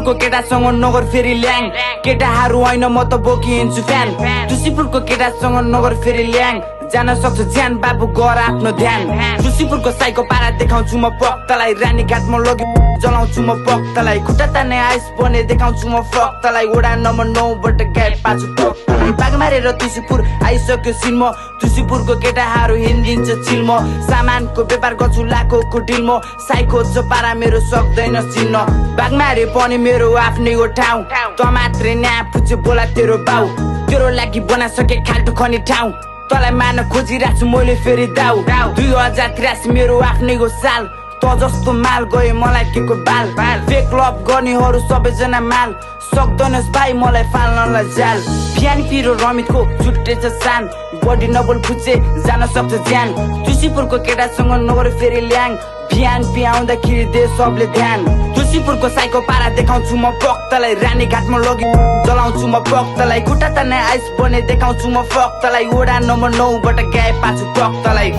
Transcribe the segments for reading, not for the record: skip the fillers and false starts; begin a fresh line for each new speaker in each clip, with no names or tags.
तुसीपुरको केटासँग नगर फेरि ल्याङ केटाहरू होइन म त बोकिन्छु फ्यान तुसीपुरको केटासँग नगर फेरि ल्याङ जान सक्छ ज्यान बाबु गर आफ्नो ध्यान तुसीपुरको साइको पारा देखाउँछु म पक्तलाई रानीघाटमा लगी जलाउँछु म पक्तलाई खुट्टा तान्ने आइस बने देखाउँछु म फक्तलाई वडा नम्बर 9 बाट गाय पाछु टक्तलाई बाग मारेर तुसीपुर आइसक्यो सिनमा तुसीपुरको केटाहरू हिँडिन्छ चिल्म सामानको व्यापार गर्छु लाखोको डिल म साइ खोज्छ पारा मेरो सक्दैन चिन्न बाग मारे पनि मेरो आफ्नै हो ठाउँ त मात्रै न्या पुच्छे बोला तेरो बाउ तेरो लागि बनासके खाल्टो खनी ठाउँ तँलाई मार्न खोजिरहेको छु मैले फेरि दाउ 2083 मेरो आफ्नै हो साल त जस्तो माल गयो मलाई के को बाल फेक लभ गर्नेहरू सबैजना माल सक्दैनस् भाइ मलाई फाल्नलाई जाल बिहान पिरो रमितको छुट्टै छ सान बडी नबोल फुच्चे जान सक्छ ज्यान तुसीपुरको केटासँग नगर फेरि ल्याङ बिहान पियाउँदाखेरि दे सबले ध्यान तुसीपुरको साइको पारा देखाउँछु म पक्तलाई रानीघाटमा लगी जलाउँछु म पक्तलाई खुट्टा तान्ने आइस बने देखाउँछु म फक्तलाई वडा नम्बर 9 बाट गाय पाछु टक्तलाई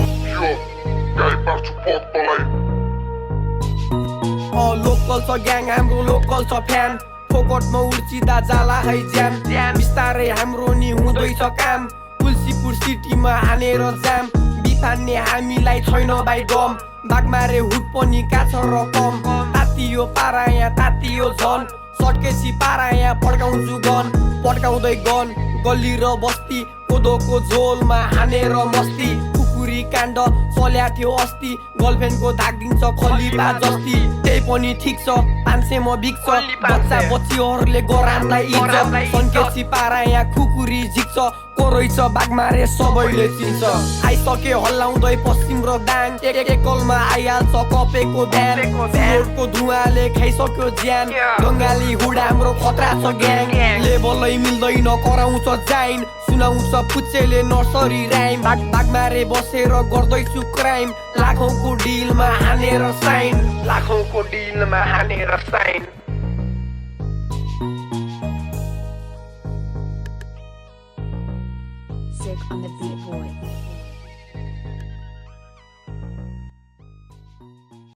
लोकल छ ग्याङ हाम्रो लोकल छ फ्यान फोकटमा उर्चिँदा जाला है ज्याम बिस्तारै हाम्रो नि हुँदैछ काम तुलसीपुर सिटीमा हानेर जाम बिफान्ने हामीलाई छैन भाइ डम बागमारे हुट पनि काछ र कम तातियो पारा यहाँ तातियो झन सटकेसी पारा यहाँ पड्काउँछु गन पड्काउँदै गन गल्ली र बस्ती कोदोको झोलमा हानेर मस्ती कुकुरी काण्ड चल्या थियो अस्ति गर्लफ्रेन्डको धाक दिन्छ खलिपा जस्ती त्यही पनि ठिक छ 500 म बिक्छ बच्चा बच्चीहरूले गरामलाई इज्जत सन्केसी पारा यहाँ कुकुरी झिक्छ कोरै छ बागमारे सबैले चिन्छ आइसके हल्लाउँदै पश्चिम र दाङ एकलमा आइहाल्छ कपेको ध्यान रोडको धुवाले खाइसक्यो ज्यान बङ्गाली हुडा हाम्रो खतरा छ ग्याङ लेभलै मिल्दैन कराउँछ जाइन सुनाउँछ पुच्चेले नर्सरी राइम बागमारे बसेर गर्दैछु क्राइम लाखौँको डिलमा हानेर साइन